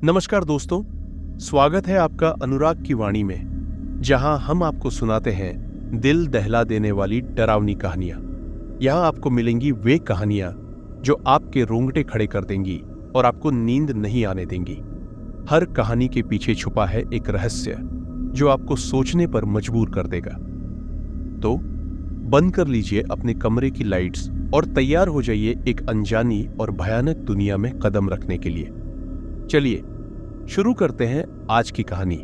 नमस्कार दोस्तों, स्वागत है आपका अनुराग की वाणी में, जहां हम आपको सुनाते हैं दिल दहला देने वाली डरावनी कहानियां। यहां आपको मिलेंगी वे कहानियां जो आपके रोंगटे खड़े कर देंगी और आपको नींद नहीं आने देंगी। हर कहानी के पीछे छुपा है एक रहस्य जो आपको सोचने पर मजबूर कर देगा। तो बंद कर लीजिए अपने कमरे की लाइट्स और तैयार हो जाइए एक अनजानी और भयानक दुनिया में कदम रखने के लिए। चलिए शुरू करते हैं आज की कहानी।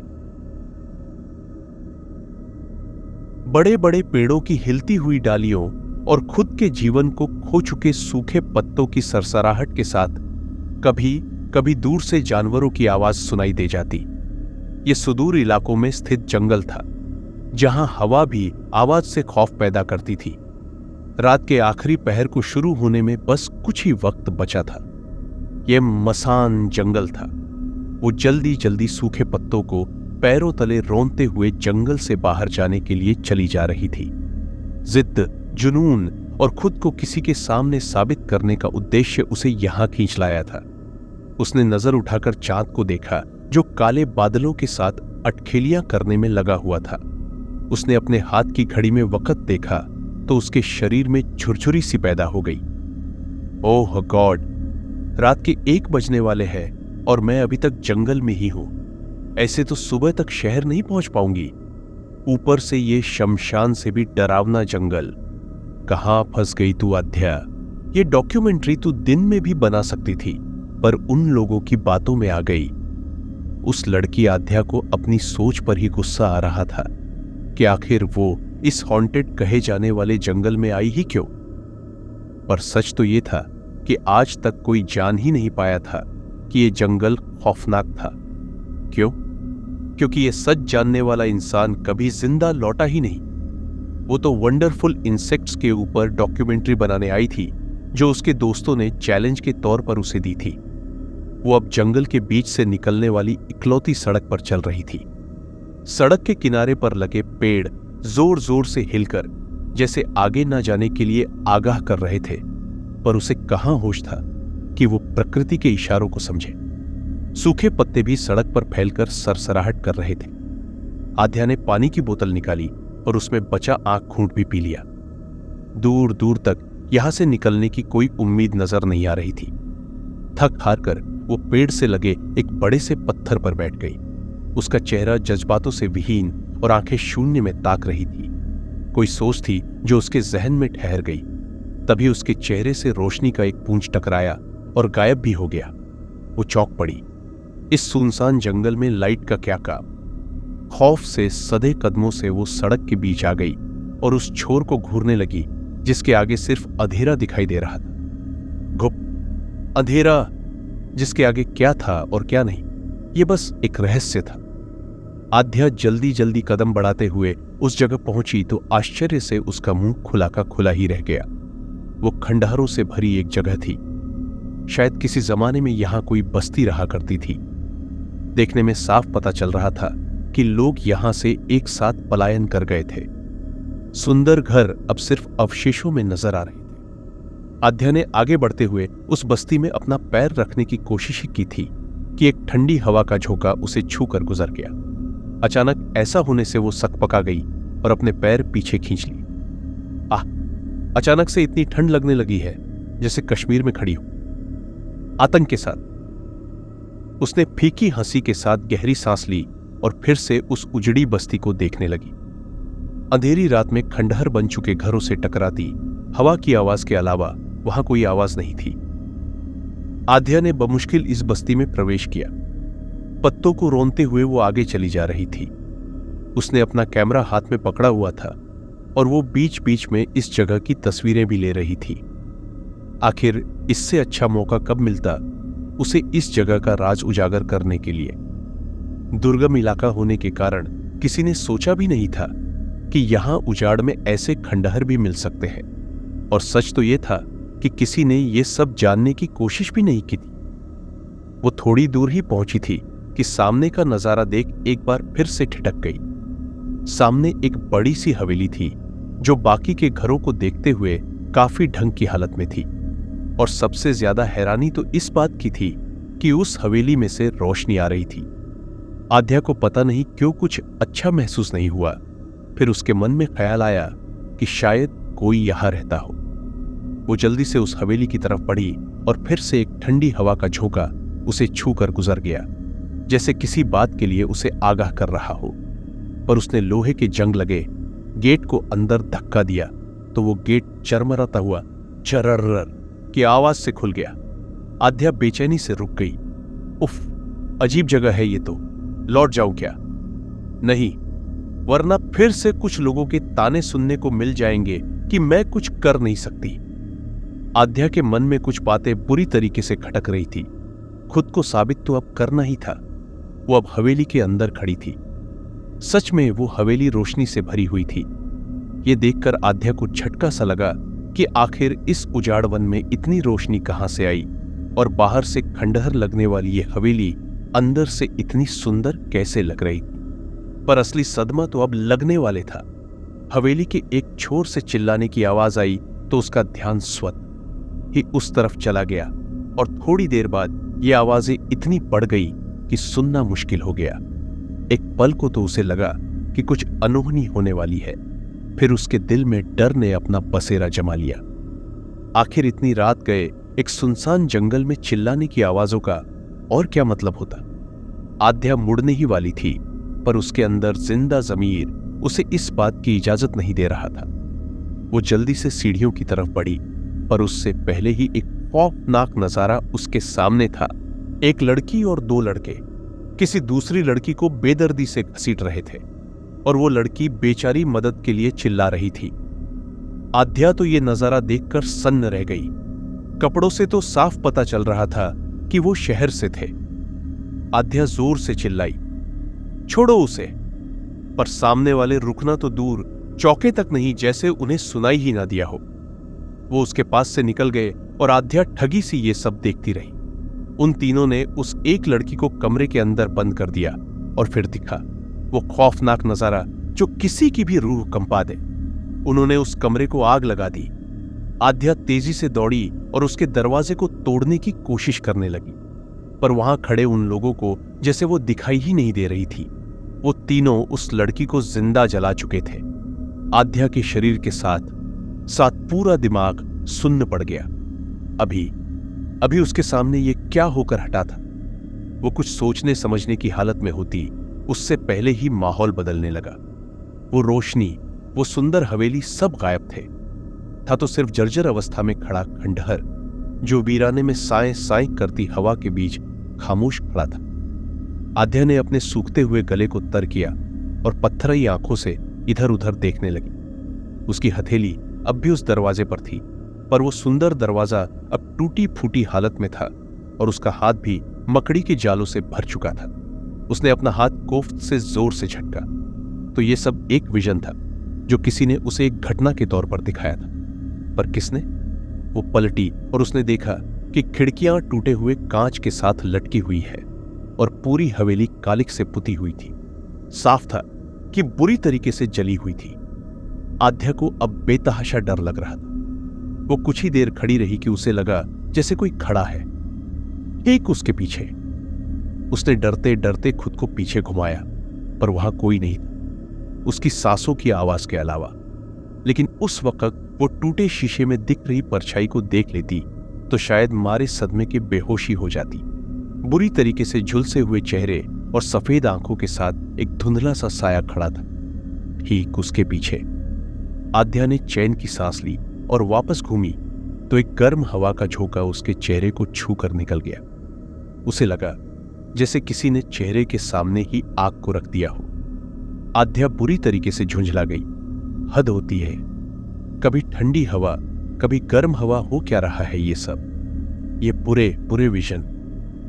बड़े बड़े पेड़ों की हिलती हुई डालियों और खुद के जीवन को खो चुके सूखे पत्तों की सरसराहट के साथ कभी कभी दूर से जानवरों की आवाज सुनाई दे जाती। ये सुदूर इलाकों में स्थित जंगल था, जहां हवा भी आवाज से खौफ पैदा करती थी। रात के आखिरी पहर को शुरू होने में बस कुछ ही वक्त बचा था। यह मसान जंगल था। वो जल्दी जल्दी सूखे पत्तों को पैरों तले रौंदते हुए जंगल से बाहर जाने के लिए चली जा रही थी। जिद्द, जुनून और खुद को किसी के सामने साबित करने का उद्देश्य उसे यहां खींच लाया था। उसने नजर उठाकर चांद को देखा, जो काले बादलों के साथ अटखेलियां करने में लगा हुआ था। उसने अपने हाथ की घड़ी में वक्त देखा तो उसके शरीर में झुरझुरी सी पैदा हो गई। ओह गॉड, रात के 1 बजने वाले हैं और मैं अभी तक जंगल में ही हूं। ऐसे तो सुबह तक शहर नहीं पहुंच पाऊंगी। ऊपर से ये शमशान से भी डरावना जंगल। कहां फंस गई तू अध्या। ये डॉक्यूमेंट्री तू दिन में भी बना सकती थी, पर उन लोगों की बातों में आ गई। उस लड़की आध्या को अपनी सोच पर ही गुस्सा आ रहा था कि आखिर वो इस हॉन्टेड कहे जाने वाले जंगल में आई ही क्यों। पर सच तो ये था कि आज तक कोई जान ही नहीं पाया था कि ये जंगल खौफनाक था। क्यों? क्योंकि ये सच जानने वाला इंसान कभी जिंदा लौटा ही नहीं। वो तो वंडरफुल इंसेक्ट्स के ऊपर डॉक्यूमेंट्री बनाने आई थी, जो उसके दोस्तों ने चैलेंज के तौर पर उसे दी थी। वो अब जंगल के बीच से निकलने वाली इकलौती सड़क पर चल रही थी। सड़क के किनारे पर लगे पेड़ जोर जोर से हिलकर जैसे आगे ना जाने के लिए आगाह कर रहे थे, पर उसे कहां होश था कि वो प्रकृति के इशारों को समझे। सूखे पत्ते भी सड़क पर फैलकर सरसराहट कर रहे थे। आध्या ने पानी की बोतल निकाली और उसमें बचा आंख घूंट भी पी लिया। दूर दूर तक यहां से निकलने की कोई उम्मीद नजर नहीं आ रही थी। थक हार कर वो पेड़ से लगे एक बड़े से पत्थर पर बैठ गई। उसका चेहरा जज्बातों से विहीन और आंखें शून्य में ताक रही थी। कोई सोच थी जो उसके जहन में ठहर गई। तभी उसके चेहरे से रोशनी का एक पूंज टकराया और गायब भी हो गया। वो चौंक पड़ी। इस सुनसान जंगल में लाइट का क्या काम। खौफ से सधे कदमों से वो सड़क के बीच आ गई और उस छोर को घूरने लगी जिसके आगे सिर्फ अंधेरा दिखाई दे रहा था। घुप अंधेरा, जिसके आगे क्या था और क्या नहीं, ये बस एक रहस्य था। आध्या जल्दी जल्दी कदम बढ़ाते हुए उस जगह पहुंची तो आश्चर्य से उसका मुंह खुला का खुला ही रह गया। वो खंडहरों से भरी एक जगह थी। शायद किसी जमाने में यहां कोई बस्ती रहा करती थी। देखने में साफ पता चल रहा था कि लोग यहां से एक साथ पलायन कर गए थे। सुंदर घर अब सिर्फ अवशेषों में नजर आ रहे थे। आध्या ने आगे बढ़ते हुए उस बस्ती में अपना पैर रखने की कोशिश की थी कि एक ठंडी हवा का झोंका उसे छूकर गुजर गया। अचानक ऐसा होने से वो सकपका गई और अपने पैर पीछे खींच ली। अचानक से इतनी ठंड लगने लगी है जैसे कश्मीर में खड़ी हो। आतंक के साथ उसने फीकी हंसी के साथ गहरी सांस ली और फिर से उस उजड़ी बस्ती को देखने लगी। अंधेरी रात में खंडहर बन चुके घरों से टकराती हवा की आवाज के अलावा वहां कोई आवाज नहीं थी। आध्या ने बमुश्किल इस बस्ती में प्रवेश किया। पत्तों को रोनते हुए वो आगे चली जा रही थी। उसने अपना कैमरा हाथ में पकड़ा हुआ था और वो बीच बीच में इस जगह की तस्वीरें भी ले रही थी। आखिर इससे अच्छा मौका कब मिलता उसे इस जगह का राज उजागर करने के लिए। दुर्गम इलाका होने के कारण किसी ने सोचा भी नहीं था कि यहां उजाड़ में ऐसे खंडहर भी मिल सकते हैं। और सच तो यह था कि किसी ने यह सब जानने की कोशिश भी नहीं की थी। वो थोड़ी दूर ही पहुंची थी कि सामने का नजारा देख एक बार फिर से ठिठक गई। सामने एक बड़ी सी हवेली थी जो बाकी के घरों को देखते हुए काफी ढंग की हालत में थी। और सबसे ज्यादा हैरानी तो इस बात की थी कि उस हवेली में से रोशनी आ रही थी। आध्या को पता नहीं क्यों कुछ अच्छा महसूस नहीं हुआ। फिर उसके मन में ख्याल आया कि शायद कोई यहां रहता हो। वो जल्दी से उस हवेली की तरफ बढ़ी और फिर से एक ठंडी हवा का झोंका उसे छू कर गुजर गया, जैसे किसी बात के लिए उसे आगाह कर रहा हो। पर उसने लोहे के जंग लगे गेट को अंदर धक्का दिया तो वो गेट चरमराता हुआ चरर की आवाज से खुल गया। आध्या बेचैनी से रुक गई। उफ, अजीब जगह है ये तो, लौट जाऊं क्या? नहीं, वरना फिर से कुछ लोगों के ताने सुनने को मिल जाएंगे कि मैं कुछ कर नहीं सकती। आध्या के मन में कुछ बातें बुरी तरीके से खटक रही थी। खुद को साबित तो अब करना ही था। वो अब हवेली के अंदर खड़ी थी। सच में वो हवेली रोशनी से भरी हुई थी। ये देखकर आध्या को झटका सा लगा कि आखिर इस उजाड़ वन में इतनी रोशनी कहां से आई और बाहर से खंडहर लगने वाली ये हवेली अंदर से इतनी सुंदर कैसे लग रही। पर असली सदमा तो अब लगने वाले था। हवेली के एक छोर से चिल्लाने की आवाज आई तो उसका ध्यान स्वतः ही उस तरफ चला गया और थोड़ी देर बाद ये आवाजें इतनी बढ़ गई कि सुनना मुश्किल हो गया। एक पल को तो उसे लगा कि कुछ अनहोनी होने वाली है। फिर उसके दिल में डर ने अपना बसेरा जमा लिया। आखिर इतनी रात गए एक सुनसान जंगल में चिल्लाने की आवाजों का और क्या मतलब होता? आध्या मुड़ने ही वाली थी, पर उसके अंदर जिंदा जमीर उसे इस बात की इजाजत नहीं दे रहा था। वो जल्दी से सीढ़ियों की तरफ बढ़ी, पर उससे पहले ही एक खौफनाक नजारा उसके सामने था। एक लड़की और दो लड़के किसी दूसरी लड़की को बेदर्दी से घसीट रहे थे और वो लड़की बेचारी मदद के लिए चिल्ला रही थी। आध्या तो ये नजारा देखकर सन्न रह गई। कपड़ों से तो साफ पता चल रहा था कि वो शहर से थे। आध्या जोर से चिल्लाई, छोड़ो उसे। पर सामने वाले रुकना तो दूर, चौके तक नहीं, जैसे उन्हें सुनाई ही ना दिया हो। वो उसके पास से निकल गए और आध्या ठगी सी ये सब देखती रही। उन तीनों ने उस एक लड़की को कमरे के अंदर बंद कर दिया और फिर दिखा वो खौफनाक नजारा जो किसी की भी रूह कंपा दे। उन्होंने उस कमरे को आग लगा दी। आध्या तेजी से दौड़ी और उसके दरवाजे को तोड़ने की कोशिश करने लगी, पर वहां खड़े उन लोगों को जैसे वो दिखाई ही नहीं दे रही थी। वो तीनों उस लड़की को जिंदा जला चुके थे। आध्या के शरीर के साथ साथ पूरा दिमाग सुन्न पड़ गया। अभी उसके सामने ये क्या होकर हटा था? वो कुछ सोचने समझने की हालत में होती, उससे पहले ही माहौल बदलने लगा। वो रोशनी, वो सुंदर हवेली सब गायब थे। था तो सिर्फ जर्जर अवस्था में खड़ा खंडहर जो वीराने में साएं साएं करती हवा के बीच खामोश खड़ा था। आध्या ने अपने सूखते हुए गले को तर किया और पत्थरई आंखों से इधर उधर देखने लगी। उसकी हथेली अब भी उस दरवाजे पर थी, पर वो सुंदर दरवाजा अब टूटी फूटी हालत में था और उसका हाथ भी मकड़ी के जालों से भर चुका था। उसने अपना हाथ कोफ्त से जोर से झटका तो ये सब एक विजन था जो किसी ने उसे एक घटना के तौर पर दिखाया था। पर किसने? वो पलटी और उसने देखा कि खिड़कियां टूटे हुए कांच के साथ लटकी हुई है और पूरी हवेली कालिक से पुती हुई थी। साफ था कि बुरी तरीके से जली हुई थी। आध्या को अब बेतहाशा डर लग रहा था। वो कुछ ही देर खड़ी रही कि उसे लगा जैसे कोई खड़ा है ठीक उसके पीछे। उसने डरते डरते खुद को पीछे घुमाया, पर वहां कोई नहीं था, उसकी सांसों की आवाज के अलावा। लेकिन उस वक्त वो टूटे शीशे में दिख रही परछाई को देख लेती तो शायद मारे सदमे के बेहोशी हो जाती। बुरी तरीके से झुलसे हुए चेहरे और सफेद आंखों के साथ एक धुंधला सा साया खड़ा था ठीक उसके पीछे। आध्या ने चैन की सांस ली और वापस घूमी तो एक गर्म हवा का झोंका उसके चेहरे को छू कर निकल गया। उसे लगा जैसे किसी ने चेहरे के सामने ही आग को रख दिया हो। आध्या बुरी तरीके से झुंझला गई। हद होती है, कभी ठंडी हवा कभी गर्म हवा हो क्या रहा है ये सब? ये बुरे बुरे विजन।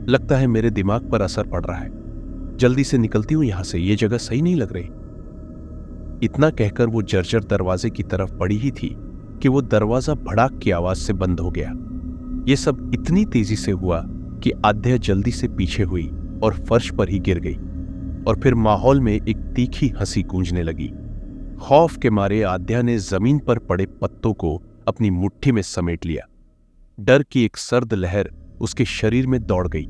लगता है मेरे दिमाग पर असर पड़ रहा है। जल्दी से निकलती हूं यहां से, ये जगह सही नहीं लग रही। इतना कहकर वो जर्जर दरवाजे की तरफ बढ़ी ही थी कि वो दरवाजा भड़ाक की आवाज से बंद हो गया। ये सब इतनी तेजी से हुआ कि आध्या जल्दी से पीछे हुई और फर्श पर ही गिर गई और फिर माहौल में एक तीखी हंसी गूंजने लगी। खौफ के मारे आध्या ने जमीन पर पड़े पत्तों को अपनी मुट्ठी में समेट लिया। डर की एक सर्द लहर उसके शरीर में दौड़ गई।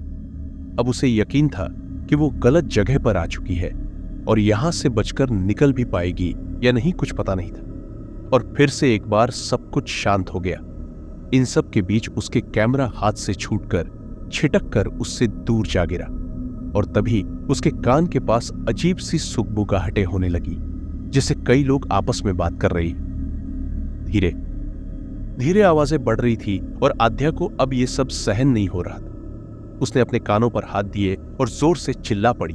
अब उसे यकीन था कि वो गलत जगह पर आ चुकी है और यहां से बचकर निकल भी पाएगी या नहीं कुछ पता नहीं था। और फिर से एक बार सब कुछ शांत हो गया। इन सब के बीच उसके कैमरा हाथ से छूटकर छिटक कर उससे दूर जा गिरा और तभी उसके कान के पास अजीब सी सुगबुगाहटें होने लगी, जैसे कई लोग आपस में बात कर रही हैं। धीरे धीरे आवाजें बढ़ रही थी और आद्या को अब यह सब सहन नहीं हो रहा था। उसने अपने कानों पर हाथ दिए और जोर से चिल्ला पड़ी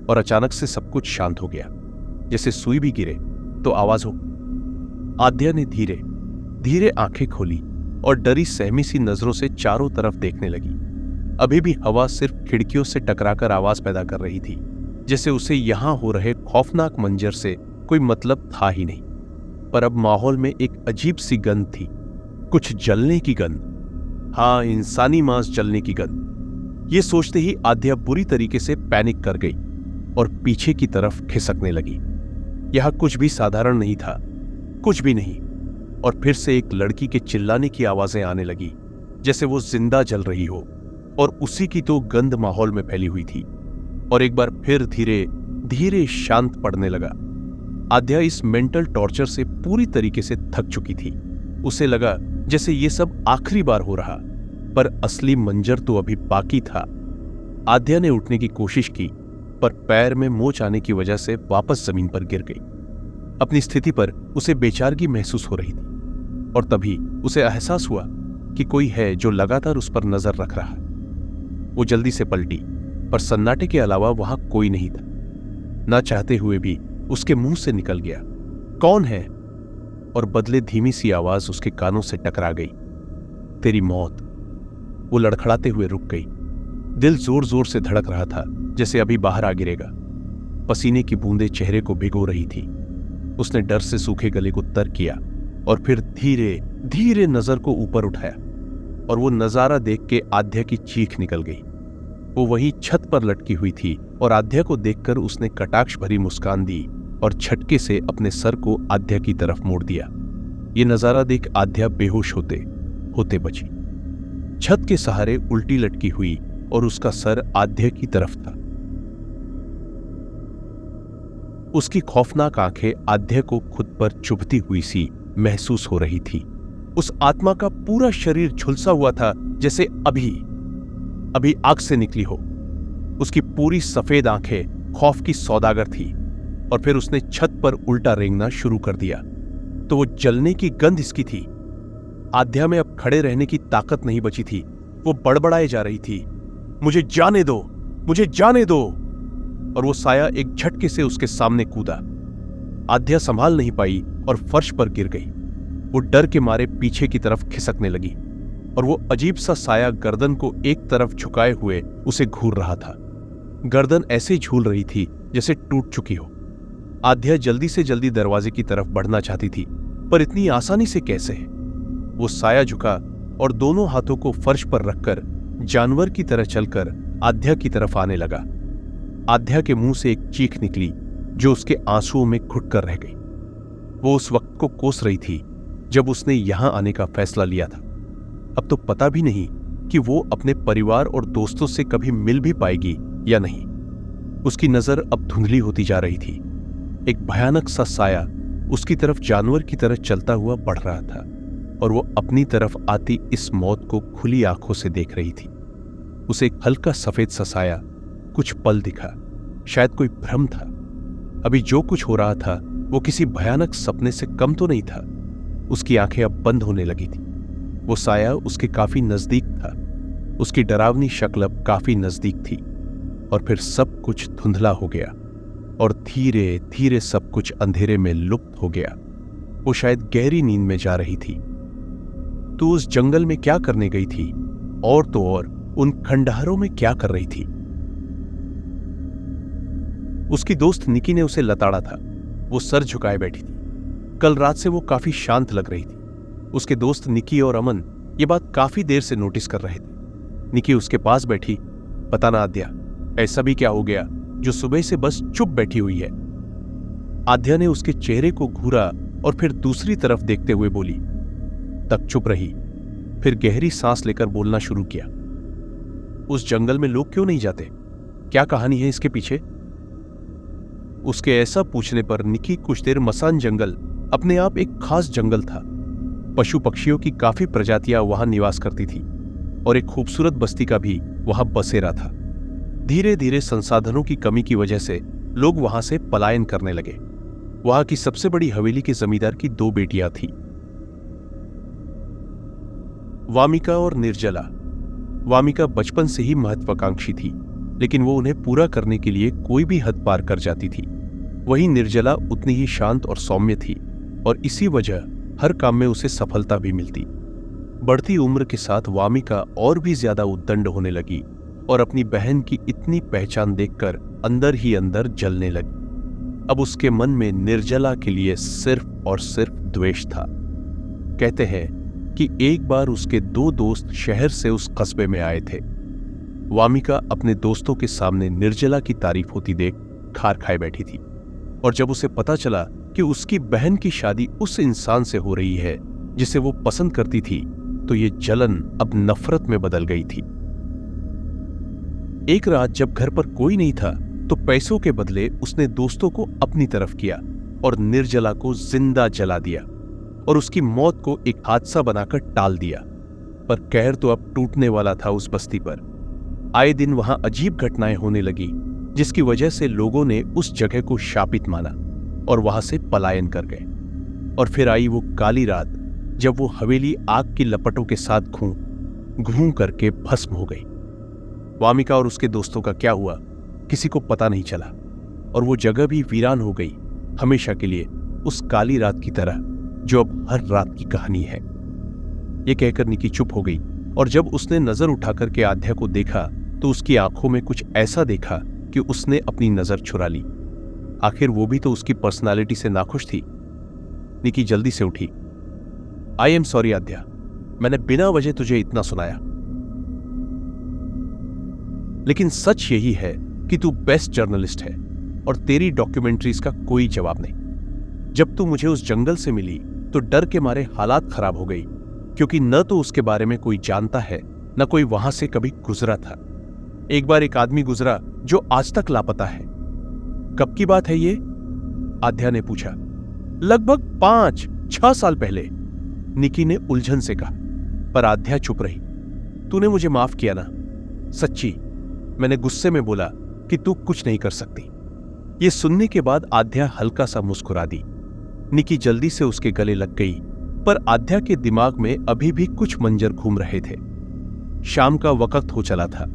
और अचानक से सब कुछ शांत हो गया, जैसे सुई भी गिरे तो आवाज हो। आद्या ने धीरे धीरे आंखें खोली और डरी सहमी सी नजरों से चारों तरफ देखने लगी। अभी भी हवा सिर्फ खिड़कियों से टकराकर आवाज पैदा कर रही थी, जैसे उसे यहां हो रहे खौफनाक मंजर से कोई मतलब था ही नहीं। पर अब माहौल में एक अजीब सी गंध थी, कुछ जलने की गंध। हाँ, इंसानी मांस जलने की गंध। ये सोचते ही आद्या बुरी तरीके से पैनिक कर गई और पीछे की तरफ खिसकने लगी। यहां कुछ भी साधारण नहीं था, कुछ भी नहीं। और फिर से एक लड़की के चिल्लाने की आवाजें आने लगी, जैसे वो जिंदा जल रही हो, और उसी की तो गंध माहौल में फैली हुई थी। और एक बार फिर धीरे धीरे शांत पड़ने लगा। आद्या इस मेंटल टॉर्चर से पूरी तरीके से थक चुकी थी। उसे लगा जैसे ये सब आखिरी बार हो रहा, पर असली मंजर तो अभी बाकी था। आद्या ने उठने की कोशिश की, पर पैर में मोच आने की वजह से वापस जमीन पर गिर गई। अपनी स्थिति पर उसे बेचारगी महसूस हो रही थी और तभी उसे एहसास हुआ कि कोई है जो लगातार उस पर नजर रख रहा है। वो जल्दी से पलटी, पर सन्नाटे के अलावा वहां कोई नहीं था। ना चाहते हुए भी उसके मुंह से निकल गया, कौन है? और बदले धीमी सी आवाज उसके कानों से टकरा गई, तेरी मौत। वो लड़खड़ाते हुए रुक गई। दिल जोर जोर से धड़क रहा था, जैसे अभी बाहर आ गिरेगा। पसीने की बूंदें चेहरे को भिगो रही थी। उसने डर से सूखे गले को तर किया और फिर धीरे धीरे नजर को ऊपर उठाया और वो नजारा देख के आद्या की चीख निकल गई। वो वहीं छत पर लटकी हुई थी और आद्या को देखकर उसने कटाक्ष भरी मुस्कान दी और झटके से अपने सर को आद्या की तरफ मोड़ दिया। ये नजारा देख आद्या बेहोश होते होते बची। छत के सहारे उल्टी लटकी हुई और उसका सर आद्या की तरफ था। उसकी खौफनाक आंखें आद्या को खुद पर चुभती हुई सी महसूस हो रही थी। उस आत्मा का पूरा शरीर झुलसा हुआ था, जैसे अभी आग से निकली हो। उसकी पूरी सफेद आंखें खौफ की सौदागर थी। और फिर उसने छत पर उल्टा रेंगना शुरू कर दिया, तो वो जलने की गंध इसकी थी। आद्या में अब खड़े रहने की ताकत नहीं बची थी। वो बड़बड़ाए जा रही थी, मुझे जाने दो, मुझे जाने दो। और वो साया एक झटके से उसके सामने कूदा। आद्या संभाल नहीं पाई और फर्श पर गिर गई। वो डर के मारे पीछे की तरफ खिसकने लगी और वो अजीब सा साया गर्दन को एक तरफ झुकाए हुए उसे घूर रहा था। गर्दन ऐसे झूल रही थी जैसे टूट चुकी हो। आद्या जल्दी से जल्दी दरवाजे की तरफ बढ़ना चाहती थी, पर इतनी आसानी से कैसे? वो साया झुका और दोनों हाथों को फर्श पर रखकर जानवर की तरह चलकर आद्या की तरफ आने लगा। आद्या के मुंह से एक चीख निकली जो उसके आंसुओं में घुटकर रह गई। वो उस वक्त को कोस रही थी जब उसने यहां आने का फैसला लिया था। अब तो पता भी नहीं कि वो अपने परिवार और दोस्तों से कभी मिल भी पाएगी या नहीं। उसकी नजर अब धुंधली होती जा रही थी। एक भयानक सा साया उसकी तरफ जानवर की तरह चलता हुआ बढ़ रहा था और वो अपनी तरफ आती इस मौत को खुली आंखों से देख रही थी। उसे एक हल्का सफेद सा साया कुछ पल दिखा, शायद कोई भ्रम था। अभी जो कुछ हो रहा था वो किसी भयानक सपने से कम तो नहीं था। उसकी आंखें अब बंद होने लगी थी। वो साया उसके काफी नजदीक था। उसकी डरावनी शक्ल अब काफी नजदीक थी और फिर सब कुछ धुंधला हो गया और धीरे धीरे सब कुछ अंधेरे में लुप्त हो गया। वो शायद गहरी नींद में जा रही थी। तो उस जंगल में क्या करने गई थी, और तो और उन खंडहरों में क्या कर रही थी? उसकी दोस्त निकी ने उसे लताड़ा था। वो सर झुकाए बैठी थी। कल रात से वो काफी शांत लग रही थी। उसके दोस्त निकी और अमन ये बात काफी देर से नोटिस कर रहे थे। निकी उसके पास बैठी, पता ना आद्या, ऐसा भी क्या हो गया जो सुबह से बस चुप बैठी हुई है? आद्या ने उसके चेहरे को घूरा और फिर दूसरी तरफ देखते हुए बोली। तक चुप रही, फिर गहरी सांस लेकर बोलना शुरू किया। उस जंगल में लोग क्यों नहीं जाते? क्या कहानी है इसके पीछे? उसके ऐसा पूछने पर निकी कुछ देर मसान जंगल अपने आप एक खास जंगल था। पशु पक्षियों की काफी प्रजातियां वहां निवास करती थी और एक खूबसूरत बस्ती का भी वहां बसेरा था। धीरे धीरे संसाधनों की कमी की वजह से लोग वहां से पलायन करने लगे। वहां की सबसे बड़ी हवेली के जमींदार की 2 बेटियां थीं, वामिका और निर्जला। वामिका बचपन से ही महत्वाकांक्षी थी, लेकिन वो उन्हें पूरा करने के लिए कोई भी हद पार कर जाती थी। वहीं निर्जला उतनी ही शांत और सौम्य थी और इसी वजह हर काम में उसे सफलता भी मिलती। बढ़ती उम्र के साथ वामिका और भी ज्यादा उद्दंड होने लगी और अपनी बहन की इतनी पहचान देखकर अंदर ही अंदर जलने लगी। अब उसके मन में निर्जला के लिए सिर्फ और सिर्फ द्वेष था। कहते हैं कि एक बार उसके 2 दोस्त शहर से उस कस्बे में आए थे। वामिका अपने दोस्तों के सामने निर्जला की तारीफ होती देख खार खाए बैठी थी और जब उसे पता चला कि उसकी बहन की शादी उस इंसान से हो रही है जिसे वो पसंद करती थी, तो ये जलन अब नफरत में बदल गई थी। एक रात जब घर पर कोई नहीं था तो पैसों के बदले उसने दोस्तों को अपनी तरफ किया और निर्जला को जिंदा जला दिया और उसकी मौत को एक हादसा बनाकर टाल दिया। पर कहर तो अब टूटने वाला था उस बस्ती पर। आए दिन वहां अजीब घटनाएं होने लगी, जिसकी वजह से लोगों ने उस जगह को शापित माना और वहां से पलायन कर गए। और फिर आई वो काली रात जब वो हवेली आग की लपटों के साथ घूं करके भस्म हो गई। वामिका और उसके दोस्तों का क्या हुआ किसी को पता नहीं चला और वो जगह भी वीरान हो गई, हमेशा के लिए, उस काली रात की तरह जो अब हर रात की कहानी है। ये कहकर निकी चुप हो गई और जब उसने नजर उठाकर के आध्या को देखा तो उसकी आंखों में कुछ ऐसा देखा कि उसने अपनी नजर छुड़ा ली। आखिर वो भी तो उसकी पर्सनालिटी से नाखुश थी। निकी जल्दी से उठी। आई एम सॉरी आध्या, मैंने बिना वजह तुझे इतना सुनाया, लेकिन सच यही है कि तू बेस्ट जर्नलिस्ट है और तेरी डॉक्यूमेंट्रीज का कोई जवाब नहीं। जब तू मुझे उस जंगल से मिली तो डर के मारे हालात खराब हो गई, क्योंकि न तो उसके बारे में कोई जानता है न कोई वहां से कभी गुजरा था। एक बार एक आदमी गुजरा जो आज तक लापता है। कब की बात है ये? आध्या ने पूछा। लगभग 5-6 साल पहले, निकी ने उलझन से कहा। पर आध्या चुप रही। तूने मुझे माफ किया ना? सच्ची, मैंने गुस्से में बोला कि तू कुछ नहीं कर सकती। ये सुनने के बाद आध्या हल्का सा मुस्कुरा दी। निकी जल्दी से उसके गले लग गई, पर आध्या के दिमाग में अभी भी कुछ मंजर घूम रहे थे। शाम का वक्त हो चला था।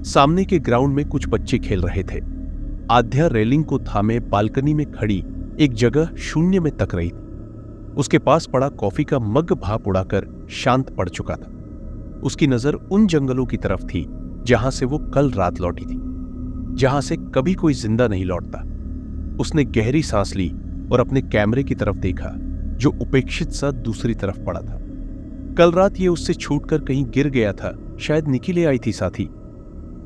सामने के ग्राउंड में कुछ बच्चे खेल रहे थे। आध्या रेलिंग को थामे बालकनी में खड़ी एक जगह शून्य में तक रही थी। उसके पास पड़ा कॉफी का मग भाप उड़ाकर शांत पड़ चुका था। उसकी नजर उन जंगलों की तरफ थी जहां से वो कल रात लौटी थी, जहां से कभी कोई जिंदा नहीं लौटता। उसने गहरी सांस ली और अपने कैमरे की तरफ देखा, जो उपेक्षित सा दूसरी तरफ पड़ा था। कल रात ये उससे छूटकर कहीं गिर गया था, शायद निकी ले आई थी साथी।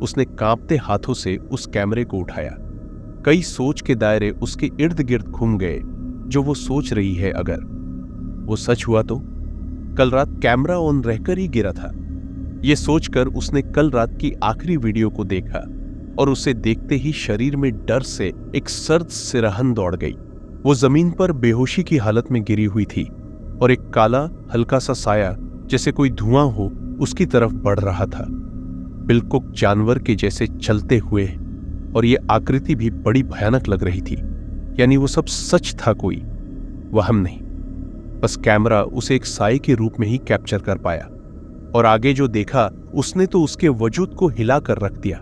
उसने कांपते हाथों से उस कैमरे को उठाया। कई सोच के दायरे उसके इर्द गिर्द घूम गए। जो वो सोच रही है, अगर वो सच हुआ तो कल रात कैमरा ऑन रहकर ही गिरा था। ये सोचकर उसने कल रात की आखिरी वीडियो को देखा और उसे देखते ही शरीर में डर से एक सर्द सिरहन दौड़ गई। वो जमीन पर बेहोशी की हालत में गिरी हुई थी और एक काला हल्का सा साया, जैसे कोई धुआं हो, उसकी तरफ बढ़ रहा था, बिल्कुल जानवर के जैसे चलते हुए। और ये आकृति भी बड़ी भयानक लग रही थी। यानी वो सब सच था, कोई वहम नहीं। बस कैमरा उसे एक साए के रूप में ही कैप्चर कर पाया और आगे जो देखा उसने तो उसके वजूद को हिला कर रख दिया।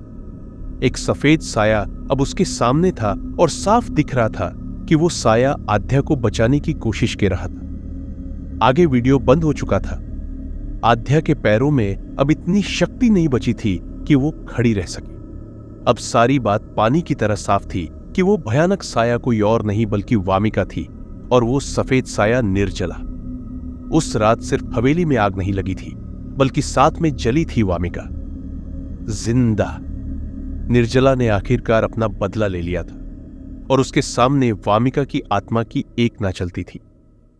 एक सफेद साया अब उसके सामने था और साफ दिख रहा था कि वो साया आध्या को बचाने की कोशिश कर रहा था। आगे वीडियो बंद हो चुका था। आध्या के पैरों में अब इतनी शक्ति नहीं बची थी कि वो खड़ी रह सके। अब सारी बात पानी की तरह साफ थी कि वो भयानक साया कोई और नहीं बल्कि वामिका थी और वो सफेद साया निर्जला। उस रात सिर्फ हवेली में आग नहीं लगी थी, बल्कि साथ में जली थी वामिका, जिंदा। निर्जला ने आखिरकार अपना बदला ले लिया था और उसके सामने वामिका की आत्मा की एक ना चलती थी।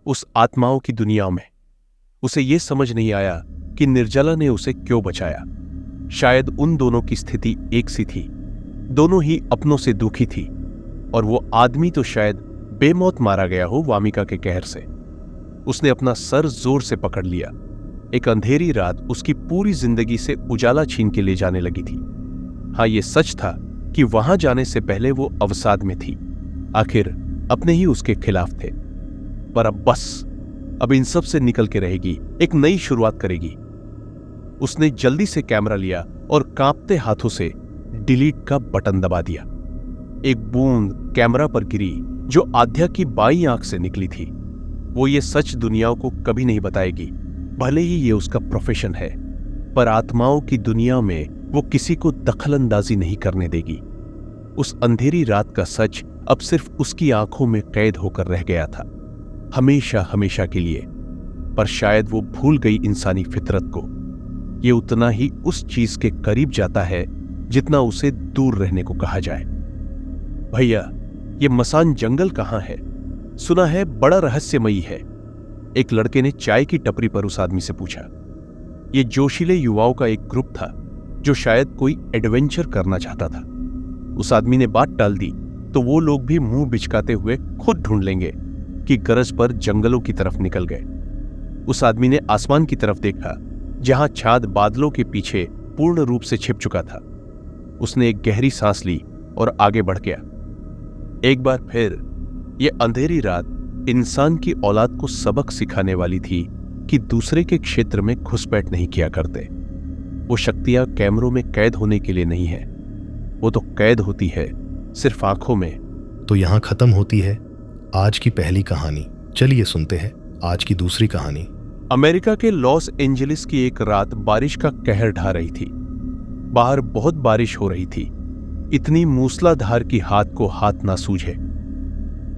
उस आत्माओं की दुनिया में उसे यह समझ नहीं आया कि निर्जला ने उसे क्यों बचाया। शायद उन दोनों की स्थिति एक सी थी। दोनों ही अपनों से दुखी थी, और वो आदमी तो शायद बेमौत मारा गया हो वामिका के कहर से। उसने अपना सर जोर से पकड़ लिया। एक अंधेरी रात उसकी पूरी जिंदगी से उजाला छीन के ले जाने लगी थी। हाँ, ये सच था कि वहां जाने से पहले वो अवसाद में थी। आखिर अपने ही उसके खिलाफ थे। पर अब बस, अब इन सब से निकल के रहेगी, एक नई शुरुआत करेगी। उसने जल्दी से कैमरा लिया और कांपते हाथों से डिलीट का बटन दबा दिया। एक बूंद कैमरा पर गिरी जो आध्या की बाईं आंख से निकली थी। वो ये सच दुनिया को कभी नहीं बताएगी, भले ही ये उसका प्रोफेशन है, पर आत्माओं की दुनिया में वो किसी को दखलंदाजी नहीं करने देगी। उस अंधेरी रात का सच अब सिर्फ उसकी आंखों में कैद होकर रह गया था, हमेशा हमेशा के लिए। पर शायद वो भूल गई इंसानी फितरत को। ये उतना ही उस चीज के करीब जाता है जितना उसे दूर रहने को कहा जाए। भैया, ये मसान जंगल कहां है? सुना है बड़ा रहस्यमयी है। एक लड़के ने चाय की टपरी पर उस आदमी से पूछा। ये जोशीले युवाओं का एक ग्रुप था जो शायद कोई एडवेंचर करना चाहता था। उस आदमी ने बात टाल दी तो वो लोग भी मुंह बिचकाते हुए खुद ढूंढ लेंगे कि गरज पर जंगलों की तरफ निकल गए। उस आदमी ने आसमान की तरफ देखा, जहां चांद बादलों के पीछे पूर्ण रूप से छिप चुका था। उसने एक गहरी सांस ली और आगे बढ़ गया। एक बार फिर यह अंधेरी रात इंसान की औलाद को सबक सिखाने वाली थी कि दूसरे के क्षेत्र में घुसपैठ नहीं किया करते। वो शक्तियां कैमरों में कैद होने के लिए नहीं है, वो तो कैद होती है सिर्फ आंखों में। तो यहां खत्म होती है आज की पहली कहानी। चलिए सुनते हैं आज की दूसरी कहानी। अमेरिका के लॉस एंजलिस की एक रात बारिश का कहर ढा रही थी। बाहर बहुत बारिश हो रही थी, इतनी मूसलाधार की हाथ को हाथ ना सूझे।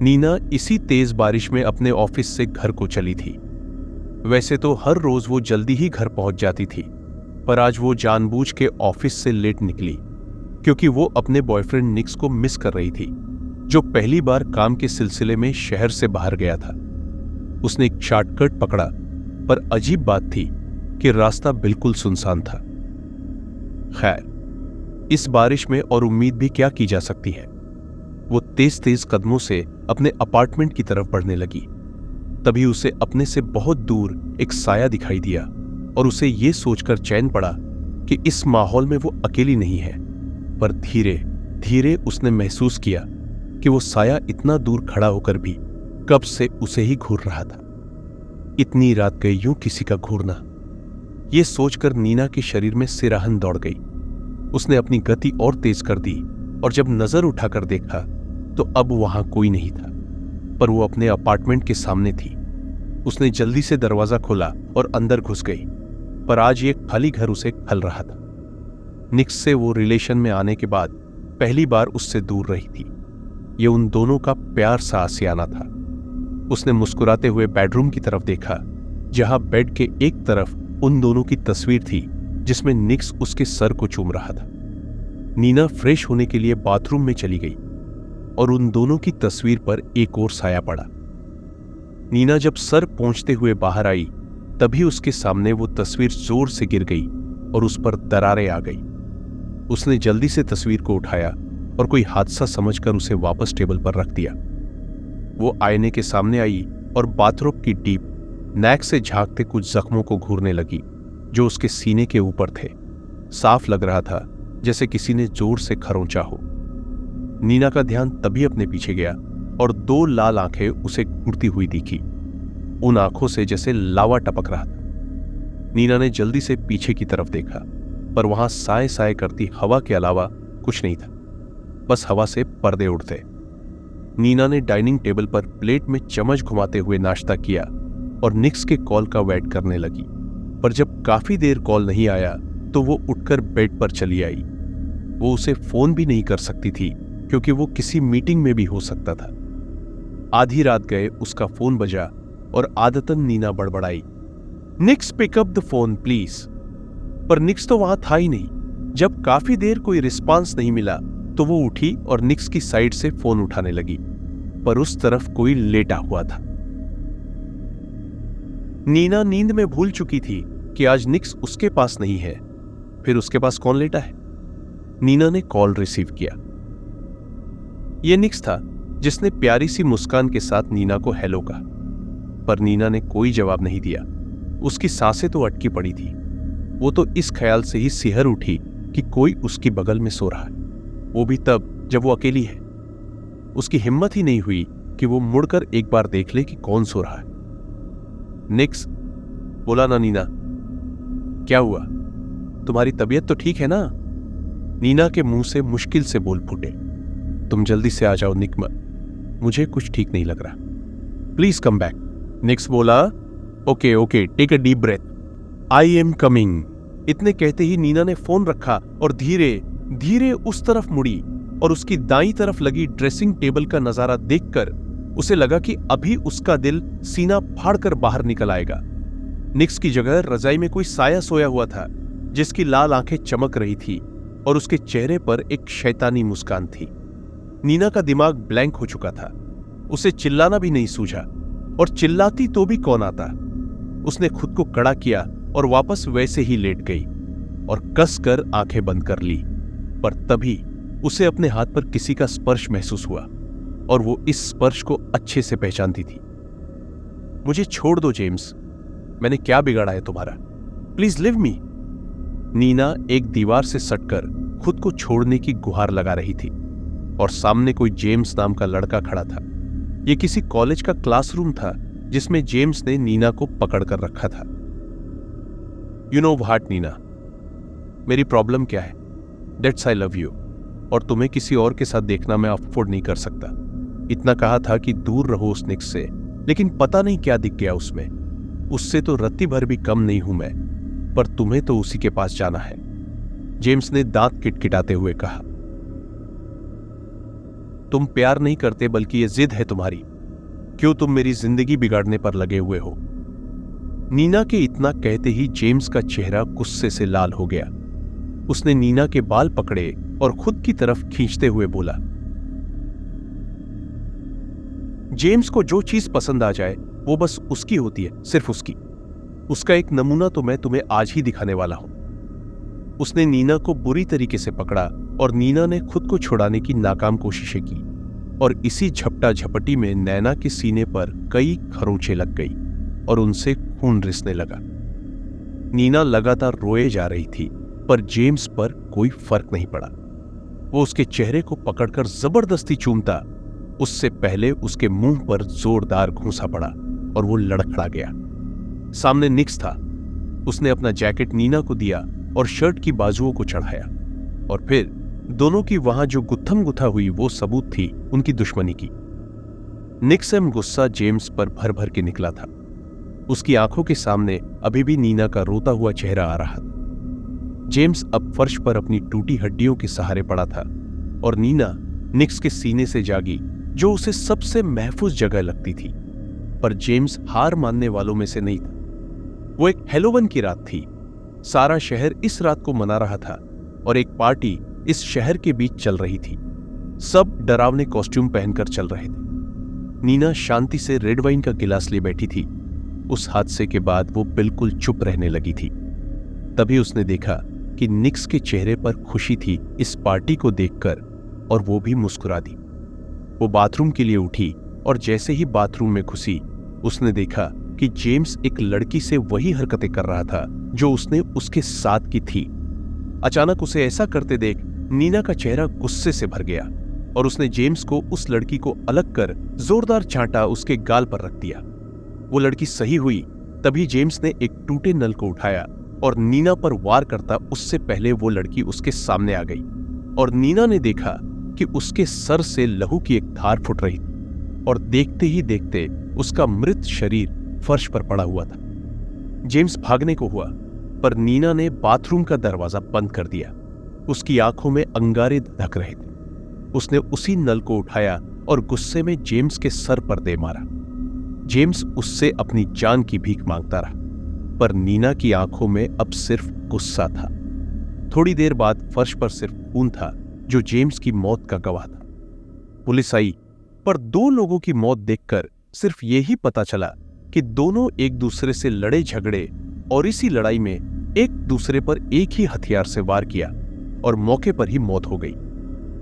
नीना इसी तेज बारिश में अपने ऑफिस से घर को चली थी। वैसे तो हर रोज वो जल्दी ही घर पहुंच जाती थी, पर आज वो जानबूझ के ऑफिस से लेट निकली क्योंकि वो अपने बॉयफ्रेंड निक्स को मिस कर रही थी, जो पहली बार काम के सिलसिले में शहर से बाहर गया था। उसने एक शॉर्टकट पकड़ा, पर अजीब बात थी कि रास्ता बिल्कुल सुनसान था। खैर, इस बारिश में और उम्मीद भी क्या की जा सकती है। वो तेज तेज कदमों से अपने अपार्टमेंट की तरफ बढ़ने लगी। तभी उसे अपने से बहुत दूर एक साया दिखाई दिया और उसे ये सोचकर चैन पड़ा कि इस माहौल में वो अकेली नहीं है। पर धीरे धीरे उसने महसूस किया कि वो साया इतना दूर खड़ा होकर भी कब से उसे ही घूर रहा था। इतनी रात गई यूं किसी का घूरना, ये सोचकर नीना के शरीर में सिराहन दौड़ गई। उसने अपनी गति और तेज कर दी और जब नजर उठाकर देखा तो अब वहां कोई नहीं था, पर वो अपने अपार्टमेंट के सामने थी। उसने जल्दी से दरवाजा खोला और अंदर घुस गई, पर आज ये खाली घर उसे खल रहा था। निक्स से वो रिलेशन में आने के बाद पहली बार उससे दूर रही थी। ये उन दोनों का प्यार सा आसियाना था। उसने मुस्कुराते हुए बेडरूम की तरफ देखा, जहां बेड के एक तरफ उन दोनों की तस्वीर थी जिसमें निक्स उसके सर को चूम रहा था। नीना फ्रेश होने के लिए बाथरूम में चली गई और उन दोनों की तस्वीर पर एक और साया पड़ा। नीना जब सर पहुंचते हुए बाहर आई, तभी उसके सामने वो तस्वीर जोर से गिर गई और उस पर दरारें आ गई। उसने जल्दी से तस्वीर को उठाया और कोई हादसा समझकर उसे वापस टेबल पर रख दिया। वो आईने के सामने आई और बाथरूम की डीप नैक से झांकते कुछ जख्मों को घूरने लगी जो उसके सीने के ऊपर थे। साफ लग रहा था जैसे किसी ने जोर से खरोंचा हो। नीना का ध्यान तभी अपने पीछे गया और दो लाल आंखें उसे घूरती हुई दिखी। उन आंखों से जैसे लावा टपक रहा था। नीना ने जल्दी से पीछे की तरफ देखा, पर वहां साए साए करती हवा के अलावा कुछ नहीं था, बस हवा से पर्दे उड़ते। नीना ने डाइनिंग टेबल पर प्लेट में चम्मच घुमाते हुए नाश्ता किया और निक्स के कॉल का वेट करने लगी। पर जब काफी देर कॉल नहीं आया तो वो उठकर बेड पर चली आई। वो उसे फोन भी नहीं कर सकती थी क्योंकि वो किसी मीटिंग में भी हो सकता था। आधी रात गए उसका फोन बजा और आदतन नीना बड़बड़ाई, निक्स पिकअप द फोन प्लीज। पर निक्स तो वहां था ही नहीं। जब काफी देर कोई रिस्पांस नहीं मिला तो वो उठी और निक्स की साइड से फोन उठाने लगी, पर उस तरफ कोई लेटा हुआ था। नीना नींद में भूल चुकी थी कि आज निक्स उसके पास नहीं है। फिर उसके पास कौन लेटा है? नीना ने कॉल रिसीव किया। यह निक्स था, जिसने प्यारी सी मुस्कान के साथ नीना को हेलो कहा, पर नीना ने कोई जवाब नहीं दिया। उसकी सांसें तो अटकी पड़ी थी। वो तो इस ख्याल से ही सिहर उठी कि कोई उसकी बगल में सो रहा है, वो भी तब जब वो अकेली है। उसकी हिम्मत ही नहीं हुई कि वो मुड़कर एक बार देख ले कि कौन सो रहा है। निक्स, बोला ना नीना, क्या हुआ? तुम्हारी तबीयत तो ठीक है ना? नीना के मुंह से मुश्किल से बोल फूटे, तुम जल्दी से आ जाओ निक, मुझे कुछ ठीक नहीं लग रहा, प्लीज कम बैक। निक्स बोला, okay okay, take a deep breath, I am coming. इतने कहते ही नीना ने फोन रखा और धीरे धीरे उस तरफ मुड़ी और उसकी दाईं तरफ लगी ड्रेसिंग टेबल का नजारा देखकर उसे लगा कि अभी उसका दिल सीना फाड़कर बाहर निकल आएगा। निक्स की जगह रजाई में कोई साया सोया हुआ था, जिसकी लाल आंखें चमक रही थी और उसके चेहरे पर एक शैतानी मुस्कान थी। नीना का दिमाग ब्लैंक हो चुका था। उसे चिल्लाना भी नहीं सूझा, और चिल्लाती तो भी कौन आता। उसने खुद को कड़ा किया और वापस वैसे ही लेट गई और कसकर आंखें बंद कर ली। पर तभी उसे अपने हाथ पर किसी का स्पर्श महसूस हुआ और वो इस स्पर्श को अच्छे से पहचानती थी। मुझे छोड़ दो जेम्स, मैंने क्या बिगाड़ा है तुम्हारा? प्लीज लिव मी। नीना एक दीवार से सटकर खुद को छोड़ने की गुहार लगा रही थी और सामने कोई जेम्स नाम का लड़का खड़ा था। यह किसी कॉलेज का क्लासरूम था जिसमें जेम्स ने नीना को पकड़ कर रखा था। यू नो व्हाट नीना, मेरी प्रॉब्लम क्या है? दैट्स आई लव यू, और तुम्हें किसी और के साथ देखना मैं अफोर्ड नहीं कर सकता। इतना कहा था कि दूर रहो उस निक्स से, लेकिन पता नहीं क्या दिख गया उसमें। उससे तो रत्ती भर भी कम नहीं हूं मैं, पर तुम्हें तो उसी के पास जाना है। जेम्स ने दांत किटकिटाते हुए कहा, तुम प्यार नहीं करते बल्कि ये जिद है तुम्हारी। क्यों तुम मेरी जिंदगी बिगाड़ने पर लगे हुए हो? नीना के इतना कहते ही जेम्स का चेहरा गुस्से से लाल हो गया। उसने नीना के बाल पकड़े और खुद की तरफ खींचते हुए बोला, जेम्स को जो चीज पसंद आ जाए वो बस उसकी होती है, सिर्फ उसकी। उसका एक नमूना तो मैं तुम्हें आज ही दिखाने वाला हूं। उसने नीना को बुरी तरीके से पकड़ा और नीना ने खुद को छुड़ाने की नाकाम कोशिशें की और इसी झपटा झपटी में नैना के सीने पर कई खरोंचें लग गई और उनसे खून रिसने लगा। नीना लगातार रोए जा रही थी, पर जेम्स पर कोई फर्क नहीं पड़ा। वो उसके चेहरे को पकड़कर जबरदस्ती चूमता, उससे पहले उसके मुंह पर जोरदार घूंसा पड़ा और वो लड़खड़ा गया। सामने निक्स था। उसने अपना जैकेट नीना को दिया और शर्ट की बाजुओं को चढ़ाया, और फिर दोनों की वहां जो गुत्थम गुथा हुई वो सबूत थी उनकी दुश्मनी की। निक्स एम गुस्सा जेम्स पर भर भर के निकला था। उसकी आंखों के सामने अभी भी नीना का रोता हुआ चेहरा आ रहा था। जेम्स अब फर्श पर अपनी टूटी हड्डियों के सहारे पड़ा था और नीना निक्स के सीने से जागी, जो उसे सबसे महफूज जगह लगती थी। पर जेम्स हार मानने वालों में से नहीं था। वो एक हैलोवीन की रात थी। सारा शहर इस रात को मना रहा था और एक पार्टी इस शहर के बीच चल रही थी। सब डरावने कॉस्ट्यूम पहनकर चल रहे थे। नीना शांति से रेड वाइन का गिलास लिए बैठी थी। उस हादसे के बाद वो बिल्कुल चुप रहने लगी थी। तभी उसने देखा कि निक्स के चेहरे पर खुशी थी इस पार्टी को देखकर, और वो भी मुस्कुरा दी। वो बाथरूम के लिए उठी और जैसे ही बाथरूम में घुसी, उसने देखा कि जेम्स एक लड़की से वही हरकतें कर रहा था जो उसने उसके साथ की थी। अचानक उसे ऐसा करते देख नीना का चेहरा गुस्से से भर गया और उसने जेम्स को उस लड़की को अलग कर जोरदार चांटा उसके गाल पर रख दिया। वो लड़की सही हुई तभी जेम्स ने एक टूटे नल को उठाया और नीना पर वार करता उससे पहले वो लड़की उसके सामने आ गई, और नीना ने देखा कि उसके सर से लहू की एक धार फुट रही थी और देखते ही देखते उसका मृत शरीर फर्श पर पड़ा हुआ था। जेम्स भागने को हुआ, पर नीना ने बाथरूम का दरवाजा बंद कर दिया। उसकी आंखों में अंगारे धक रहे थे। उसने उसी नल को उठाया और गुस्से में जेम्स के सर पर दे मारा। जेम्स उससे अपनी जान की भीख मांगता रहा, पर नीना की आंखों में अब सिर्फ गुस्सा था। थोड़ी देर बाद फर्श पर सिर्फ खून था जो जेम्स की मौत का गवाह था। पुलिस आई, पर दो लोगों की मौत देखकर सिर्फ यही पता चला कि दोनों एक दूसरे से लड़े झगड़े और इसी लड़ाई में एक दूसरे पर एक ही हथियार से वार किया और मौके पर ही मौत हो गई।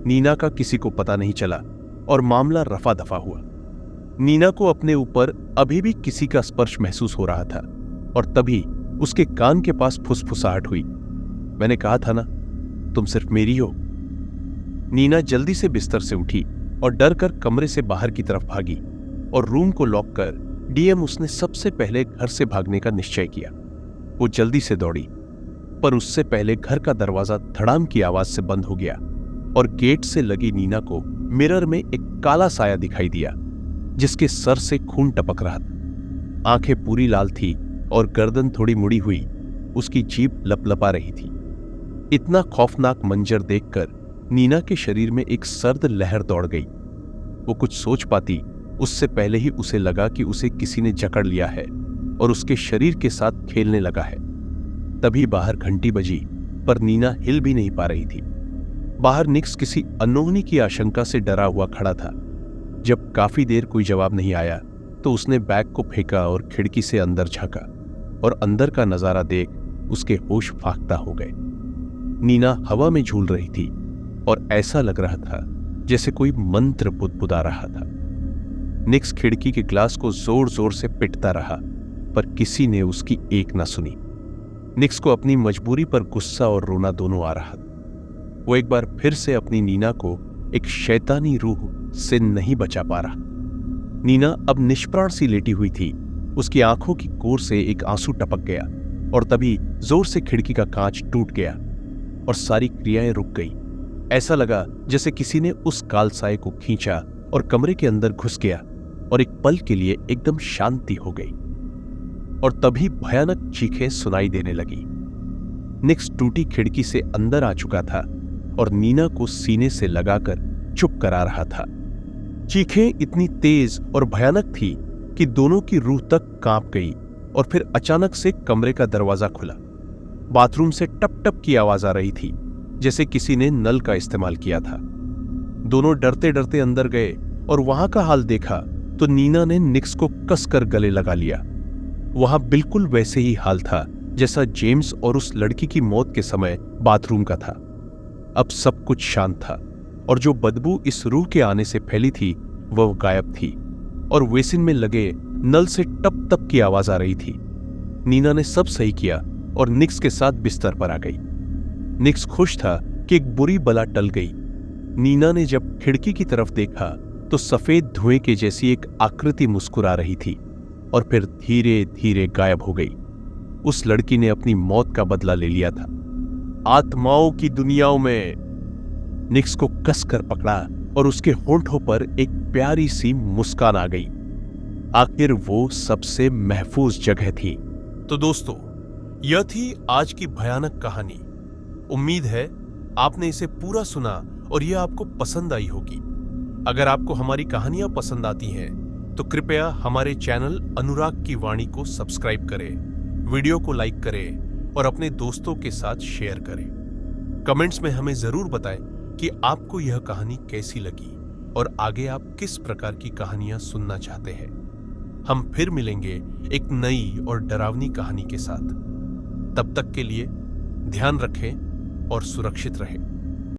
नीना का किसी को पता नहीं चला और मामला रफा दफा हुआ। नीना को अपने ऊपर अभी भी किसी का स्पर्श महसूस हो रहा था और तभी उसके कान के पास फुसफुसाहट हुई। मैंने कहा था ना, तुम सिर्फ मेरी हो। नीना जल्दी से बिस्तर से उठी और डर कर कमरे से बाहर की तरफ भागी और रूम को लॉक कर डीएम उसने सबसे पहले घर से भागने का निश्चय किया। वो जल्दी से दौड़ी, पर उससे पहले घर का दरवाजा धड़ाम की आवाज से बंद हो गया और गेट से लगी नीना को मिरर में एक काला साया दिखाई दिया जिसके सर से खून टपक रहा था। आंखें पूरी लाल थी और गर्दन थोड़ी मुड़ी हुई, उसकी जीभ लपलपा रही थी। इतना खौफनाक मंजर देखकर नीना के शरीर में एक सर्द लहर दौड़ गई। वो कुछ सोच पाती उससे पहले ही उसे लगा कि उसे किसी ने जकड़ लिया है और उसके शरीर के साथ खेलने लगा है। तभी बाहर घंटी बजी, पर नीना हिल भी नहीं पा रही थी। बाहर निक्स किसी अनहोनी की आशंका से डरा हुआ खड़ा था। जब काफी देर कोई जवाब नहीं आया तो उसने बैग को फेंका और खिड़की से अंदर झांका और अंदर का नजारा देख उसके होश फाख्ता हो गए। नीना हवा में झूल रही थी और ऐसा लग रहा था जैसे कोई मंत्र बुदबुदा रहा था। निक्स खिड़की के ग्लास को जोर जोर से पिटता रहा, पर किसी ने उसकी एक ना सुनी। निक्स को अपनी मजबूरी पर गुस्सा और रोना दोनों आ रहा था। वो एक बार फिर से अपनी नीना को एक शैतानी रूह से नहीं बचा पा रहा। नीना अब निष्प्राण सी लेटी हुई थी। उसकी आंखों की कोर से एक आंसू टपक गया और तभी जोर से खिड़की का कांच टूट गया और सारी क्रियाएं रुक गई। ऐसा लगा जैसे किसी ने उस कालसाए को खींचा और कमरे के अंदर घुस गया और एक पल के लिए एकदम शांति हो गई। और तभी भयानक चीखें सुनाई देने लगी। निक्स टूटी खिड़की से अंदर आ चुका था और नीना को सीने से लगाकर चुप करा रहा था। चीखें इतनी तेज और भयानक थी कि दोनों की रूह तक कांप गई और फिर अचानक से कमरे का दरवाजा खुला। बाथरूम से टप टप की आवाज आ रही थी, जैसे किसी ने नल का इस्तेमाल किया था। दोनों डरते डरते अंदर गए और वहां का हाल देखा तो नीना ने निक्स को कसकर गले लगा लिया। वहां बिल्कुल वैसे ही हाल था जैसा जेम्स और उस लड़की की मौत के समय बाथरूम का था। अब सब कुछ शांत था और जो बदबू इस रूह के आने से फैली थी वह गायब थी और बेसिन में लगे नल से टप टप की आवाज आ रही थी। नीना ने सब सही किया और निक्स के साथ बिस्तर पर आ गई। निक्स खुश था कि एक बुरी बला टल गई। नीना ने जब खिड़की की तरफ देखा तो सफेद धुएं के जैसी एक आकृति मुस्कुरा रही थी और फिर धीरे धीरे गायब हो गई। उस लड़की ने अपनी मौत का बदला ले लिया था। आत्माओं की दुनियाओं में निक्स को कसकर पकड़ा और उसके होंठों पर एक प्यारी सी मुस्कान आ गई। आखिर वो सबसे महफूज जगह थी। तो दोस्तों, यह थी आज की भयानक कहानी। उम्मीद है आपने इसे पूरा सुना और यह आपको पसंद आई होगी। अगर आपको हमारी कहानियां पसंद आती हैं तो कृपया हमारे चैनल अनुराग की वाणी को सब्सक्राइब करें, वीडियो को लाइक करें और अपने दोस्तों के साथ शेयर करें। कमेंट्स में हमें जरूर बताएं कि आपको यह कहानी कैसी लगी और आगे आप किस प्रकार की कहानियां सुनना चाहते हैं। हम फिर मिलेंगे एक नई और डरावनी कहानी के साथ। तब तक के लिए ध्यान रखें और सुरक्षित रहें।